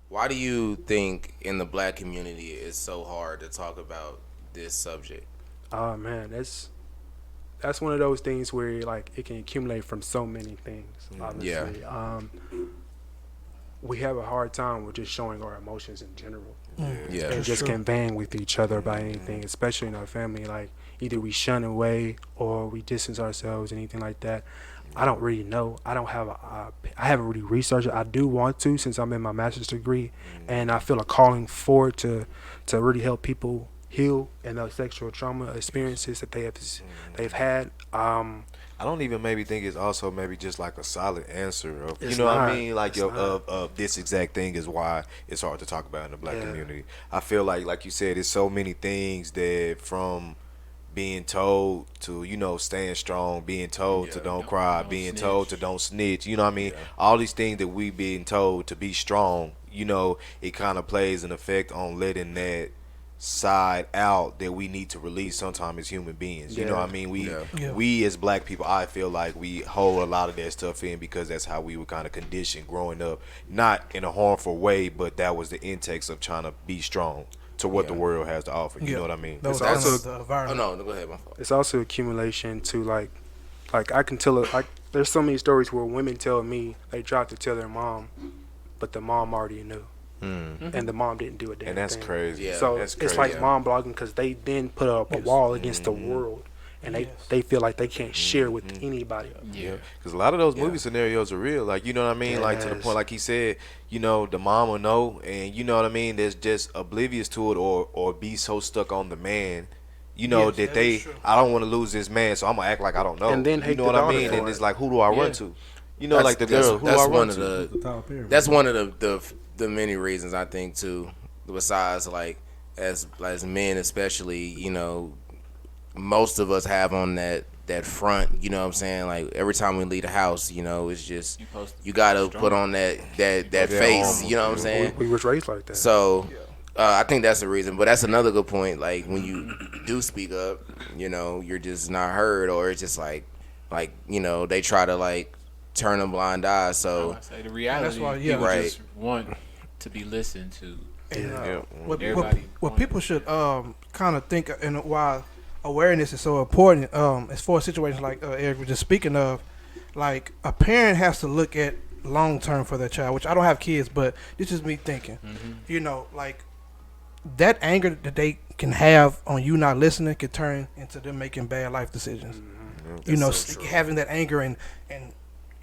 Why do you think in the black community it's so hard to talk about this subject? Oh man, that's one of those things where like it can accumulate from so many things. Yeah. Honestly, we have a hard time with just showing our emotions in general Yeah. and That's just true. conveying with each other about anything, especially in our family. Like either we shun away or we distance ourselves, anything like that. I don't really know. I don't have I haven't really researched it. I do want to since I'm in my master's degree, and I feel a calling forward to really help people heal and those sexual trauma experiences that they've had. I don't even maybe think it's also maybe just like a solid answer of It's what I not. mean, like It's not. of this exact thing is why it's hard to talk about in the black Yeah. community. I feel like you said, it's so many things that from being told to staying strong, being told to Yeah. don't cry, Don't being told to snitch. don't snitch. You know what I mean? Yeah. All these things that we being told to be strong. It kind of plays an effect on letting that side out that we need to release sometime as human beings. You know what Yeah. I mean? Yeah. Yeah. We as black people, I feel like we hold a lot of that stuff in because that's how we were kind of conditioned growing up, not in a harmful way, but that was the intakes of trying to be strong to what the Yeah. world has to offer. You Yeah. know what I mean? That was It's kind also of the Oh environment. no, go ahead. My fault. it's also accumulation to like I can tell it like there's so many stories where women tell me they tried to tell their mom, but the mom already knew, and the mom didn't do a damn And that's thing. crazy. Yeah. So That's it's crazy. like mom blogging because they then put up a Yes. wall against the world, and Yes. they feel like they can't share with anybody. Yeah. Because a lot of those Yeah. movie scenarios are real. Like, you know what I mean? Like, to the Yes. point, like he said, the mom will know, and you know what I mean? There's just oblivious to it, or be so stuck on the man, Yes, that that is they, true. I don't want to lose this man, so I'm going to act like I don't know. And then You hate know the what I daughter mean? for And it. it's like, who do I run Yeah. to? Like the girl, who do I That's run one of to? the The top pyramid. that's one of the many reasons I think too. Besides, like as men, especially, most of us have on that front. You know what I'm saying? Like every time we leave the house, it's just You supposed to you be gotta strong. put on that that face. armor. You know what I'm Yeah. saying? We was raised like that. So I think that's the reason. But that's another good point. Like when you do speak up, you're just not heard, or it's just like they try to like turn a blind eye. So I say the reality, why, yeah. people Right. just want to be listened to. And, Yeah. Everybody what want people should kind of think, and why awareness is so important, as far as situations like Eric was just speaking of, like a parent has to look at long term for their child. Which I don't have kids, but this is me thinking. Like that anger that they can have on you not listening can turn into them making bad life decisions. Having that anger and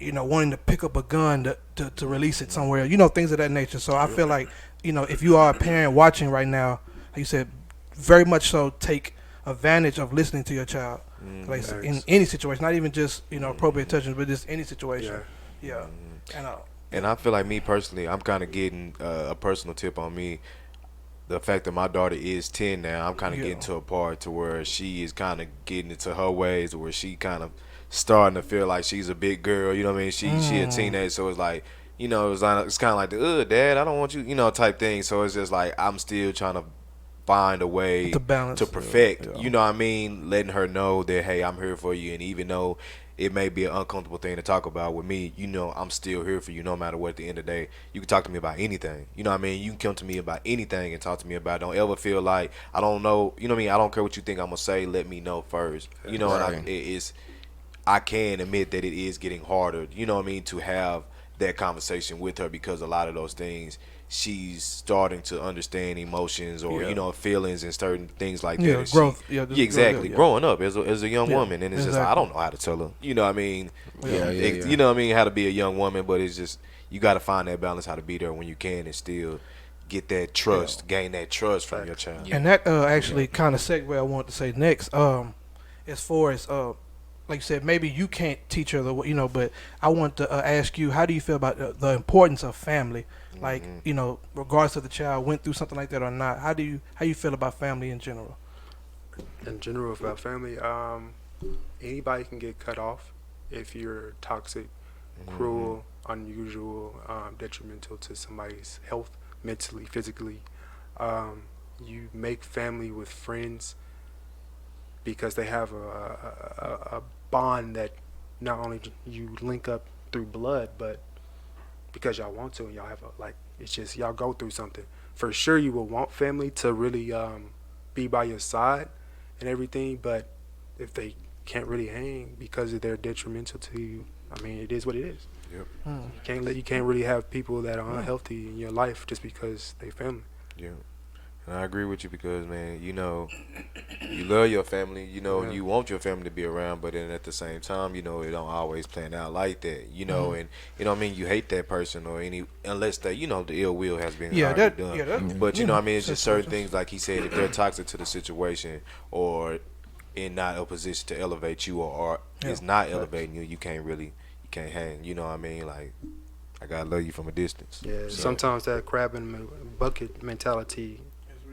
wanting to pick up a gun to release it somewhere, things of that nature. So I feel like, if you are a parent watching right now, like you said, very much so take advantage of listening to your child. Like I said, in Thanks. any situation, not even just, appropriate touching, but just any situation. Yeah. Yeah. And And I feel like, me personally, I'm kind of getting a personal tip on me. The fact that my daughter is 10 now, I'm kind of Yeah. getting to a part to where she is kind of getting into her ways, where she kind of starting to feel like she's a big girl. You know what I mean? She a teenager, so it's like, it's kind of like the dad, I don't want you, type thing. So it's just like I'm still trying to find a way To balance. to perfect. Yeah. You know what I mean? Letting her know that, hey, I'm here for you, and even though it may be an uncomfortable thing to talk about with me, I'm still here for you no matter what. At the end of the day, you can talk to me about anything. You know what I mean? You can come to me about anything and talk to me about it. Don't ever feel like I don't know. You know what I mean? I don't care what you think I'm gonna say. Let me know first. And Right. I can admit that it is getting harder. You know what I mean? To have that conversation with her, because a lot of those things she's starting to understand emotions, or feelings and certain things like that. Yeah, And growth. Yeah, just exactly. yeah. Growing up as a young Yeah, woman, and it's just I exactly. don't know how to tell her. You know what I mean? Yeah, You know what I mean? How to be a young woman, but it's just you got to find that balance, how to be there when you can, and still get that trust, gain that trust from your child. Yeah. And that actually kind of segue I want to say next. As far as like you said, maybe you can't teach her but I want to ask you, how do you feel about the importance of family? Like, regardless of the child went through something like that or not, how you feel about family in general? In general, about family, anybody can get cut off if you're toxic, cruel, unusual, detrimental to somebody's health, mentally, physically. You make family with friends because they have a bond that not only you link up through blood, but because y'all want to, and y'all have a like. It's just y'all go through something. For sure, you will want family to really be by your side and everything, but if they can't really hang because they're detrimental to you, I mean, it is what it is. Yep. You can't really have people that are unhealthy in your life just because they family. Yeah. And I agree with you because, man, you know, you love your family, you know, you want your family to be around, but then at the same time, you know, it don't always plan out like that, you know, and, you know what I mean, you hate that person or unless they, you know, the ill will has been done. But, you know what I mean, it's just certain things, like he said, if they're toxic to the situation or in not a position to elevate you or is not elevating you, you can't hang, you know what I mean, like, I gotta love you from a distance. Yeah, So, sometimes that crab in the bucket mentality,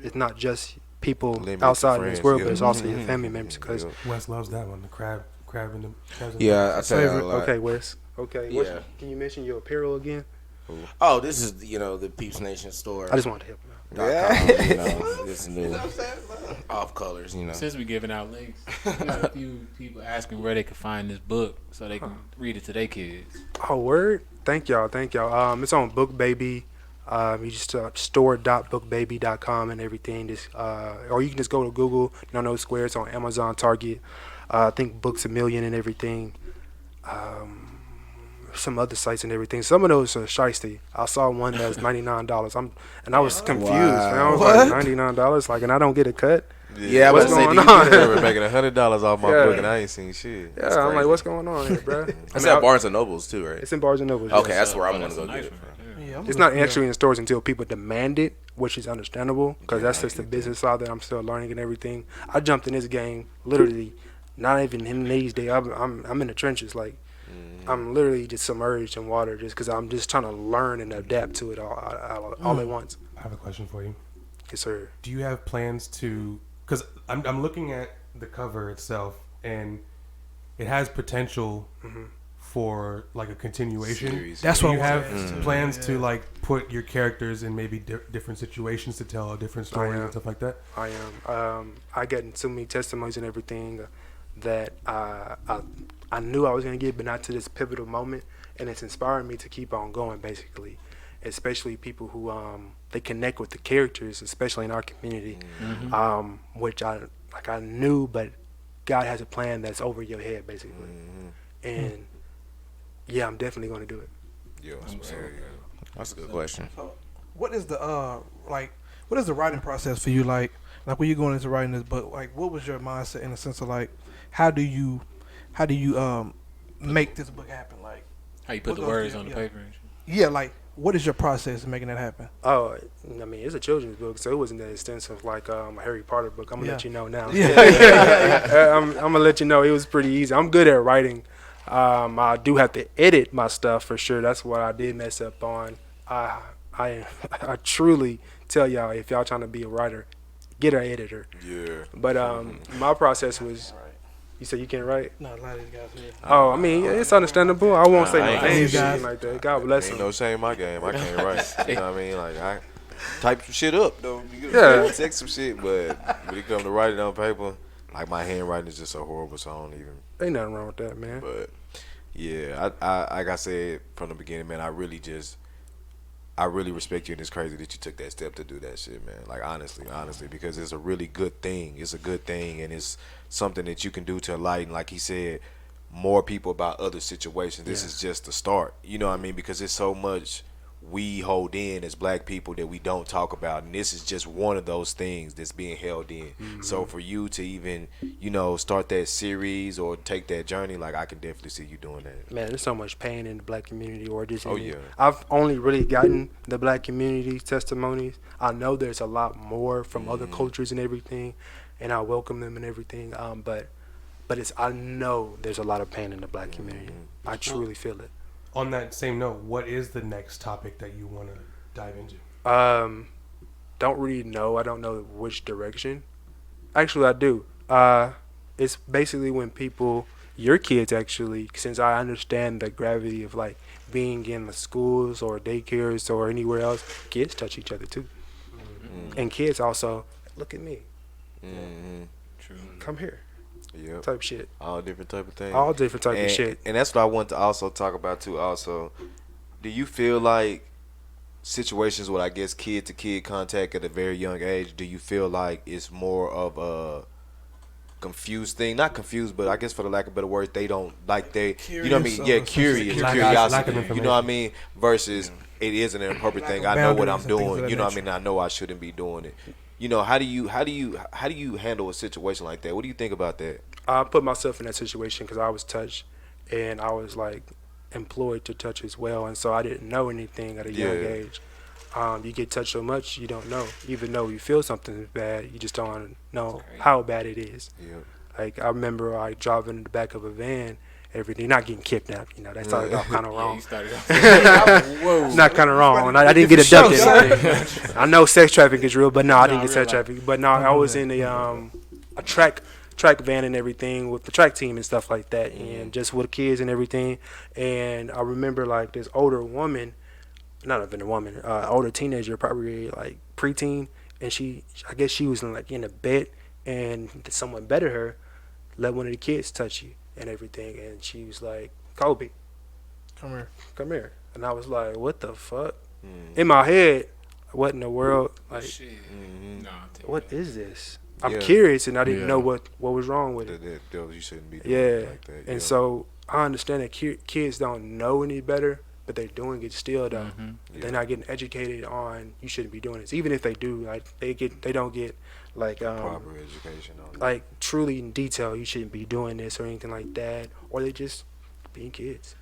it's not just people Limit outside to in this friends, world, yeah. but it's also your family members. Because Wes loves that one. The crab in the. Yeah, I say that a lot. okay, Wes. Okay, Yeah. can you mention your apparel again? Oh, this is the Peeps Nation store. I just wanted to help you out. .com, you know, this new off colors. You know, Since we're giving out links, we got a few people asking where they can find this book so they can read it to their kids. Oh, word! Thank y'all. It's on Book Baby. You just store.bookbaby.com and everything. Just or you can just go to Google. No Square. It's on Amazon, Target. I think Books A Million and everything. Some other sites and everything. Some of those are shiesty. I saw one that was $99. I was confused. Man. I was like $99, like, and I don't get a cut. Yeah, what's but going on? They were making $100 off my book and I ain't seen shit. Yeah, I'm like, what's going on here, bro? It's at Barnes and Nobles too, right? It's in Barnes and Nobles. Okay, yes. that's where I'm That's gonna a go nice get it one from. right there. It's not actually in stores until people demand it, which is understandable because that's just the business side that I'm still learning and everything. I jumped in this game literally, not even in these days. I'm in the trenches, like I'm literally just submerged in water, just because I'm just trying to learn and adapt to it all at once. I have a question for you. Yes, sir. Do you have plans to? Because I'm looking at the cover itself, and it has potential for like a continuation. Series. That's Do what you I have wanted to plans to like put your characters in maybe different situations to tell a different story am. and stuff like that? I am. I get so many testimonies and everything that I knew I was gonna get, but not to this pivotal moment, and it's inspired me to keep on going. Basically, especially people who they connect with the characters, especially in our community, which I knew, but God has a plan that's over your head, basically, and yeah, I'm definitely gonna do it. Yeah, That's a good question. What is the what is the writing process for you? Like when you're going into writing this book, like what was your mindset in the sense of like how do you make this book happen? Like How you put the What goes words through- on the yeah. paper and shit. yeah, like what is your process in making that happen? Oh, I mean, it's a children's book, so it wasn't that extensive like a Harry Potter book. I'm gonna let you know now. I'm gonna let you know it was pretty easy. I'm good at writing. I do have to edit my stuff for sure. That's what I did mess up on. I truly tell y'all, if y'all trying to be a writer, get an editor. Yeah. But my process was, you said you can't write? No, a lot of these guys here. Oh, I mean, it's understandable. I won't say I no ain't names or guys. anything like that. God bless Ain't them. no shame in my game. I can't write. You know what I mean? Like I type some shit up though. You Yeah. can text some shit, but when it comes to writing on paper, like my handwriting is just so horrible, so I don't even. Ain't nothing wrong with that, man. But yeah, I like I said from the beginning, man, I really respect you, and it's crazy that you took that step to do that shit, man. Like honestly, because it's a really good thing. It's a good thing, and it's something that you can do to enlighten, like he said, more people about other situations. This is just the start. You know what I mean? Because there's so much we hold in as black people that we don't talk about, and this is just one of those things that's being held in. So for you to even, start that series or take that journey, like I can definitely see you doing that. Man, there's so much pain in the black community, or just Oh, yeah. I've only really gotten the black community testimonies. I know there's a lot more from other cultures and everything, and I welcome them and everything. But I know there's a lot of pain in the black community. I truly feel it. On that same note, what is the next topic that you want to dive into? Don't really know. I don't know which direction. Actually, I do. It's basically when people, your kids actually, since I understand the gravity of like being in the schools or daycares or anywhere else, kids touch each other too. And kids also, look at me, True. come here, Yep. type shit. All different type of things. All different type of shit. And that's what I want to also talk about too. Also, Do you feel like situations with, I guess, kid to kid contact at a very young age, do you feel like it's more of a confused thing? Not confused, but I guess for the lack of better words, they don't like you know what I mean? Yeah, curious, Lack of curiosity. information. You know what I mean? Versus it is an inappropriate thing. I know what I'm boundaries and things of doing. that You know what I nature. mean? I know I shouldn't be doing it. You know, how do you handle a situation like that? What do you think about that? I put myself in that situation because I was touched, and I was like employed to touch as well, and so I didn't know anything at a young Yeah. age. You get touched so much you don't know. Even though you feel something is bad, you just don't know how bad it is. Yeah. Like I remember I driving in the back of a van, everything, not getting kidnapped. You know, that started off kind of Yeah, wrong. you started off. Whoa. Not kind of wrong. I didn't get abducted. or anything. I know sex trafficking is real, but no, I didn't get sex trafficking. But no, I was in a track van and everything with the track team and stuff like that, and just with kids and everything. And I remember like this older woman, not even a woman, older teenager, probably like preteen, and I guess she was in a bed, and someone better her, let one of the kids touch you and everything, and she was like, Kobe, Come here. and I was like, what the fuck? In my head, what in the world? Like, Shit. No, I'll take what that. is this? I'm Yeah. curious, and I didn't Yeah. know what was wrong with it. That you shouldn't be doing Yeah, it like that. and so I understand that kids don't know any better, but they're doing it still though. They're not getting educated on you shouldn't be doing this. Even if they do, like they don't get like proper education on it. like truly in detail. You shouldn't be doing this or anything like that, or they just being kids.